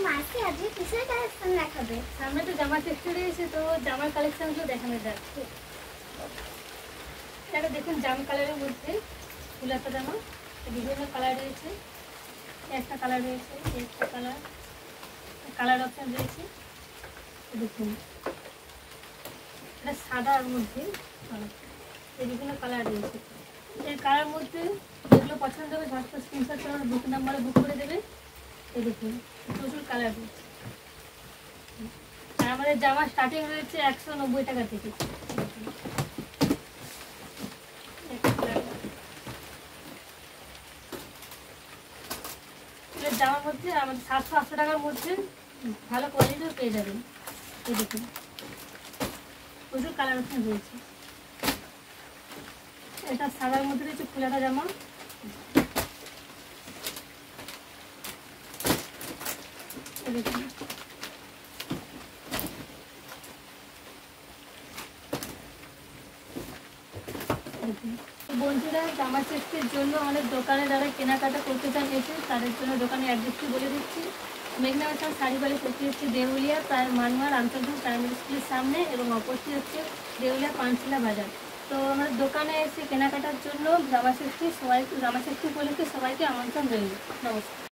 মাসি আজকে কিসের কালেকশন দেখাবে? সামনে তো জামা ফ্যাক্টরি এসে, তো জামার কালেকশনগুলো দেখানো যাচ্ছে। এটা দেখুন জাম কালারের মধ্যে ফুলাতা জামা, বিভিন্ন কালার রয়েছে। একটা কালার রয়েছে, একটা কালার অপশন রয়েছে। দেখুন এটা সাদার মধ্যে বিভিন্ন কালার রয়েছে। এই কালার মধ্যে যেগুলো পছন্দ হবে ঝটপট স্ক্রিনশট করে বুক নাম্বারে বুক করে দেবে। এই দেখুন প্রচুর কালার রয়েছে। আর আমাদের জামা স্টার্টিং রয়েছে 190 টাকা থেকে। জামার মধ্যে আমাদের 700-800 টাকার মধ্যে ভালো কোয়ালিটিও পেয়ে যাবেন। এই দেখুন প্রচুর কালার অপশন রয়েছে। এটা সাদার মধ্যে রয়েছে ফুলাতা জামা। দেখুন বন্ধুরা, জামা সেটের জন্য আমাদের দোকানে যারা কেনাকাটা করতে চান এসে, তাদের জন্য দোকানের অ্যাড্রেসটি বলে দিচ্ছি। মেঘনা বাজার শাড়ি বাড়ি করতে হচ্ছে দেউলিয়া, প্রায় মানমার আন্তর্জাতিক প্রাইমারি স্কুলের সামনে, এবং অপরটি হচ্ছে দেউলিয়া পানশিলা বাজার। তো আমাদের দোকানে এসে কেনাকাটার জন্য জামা সেটটি উপলক্ষে সবাইকে আমন্ত্রণ রইল। নমস্কার।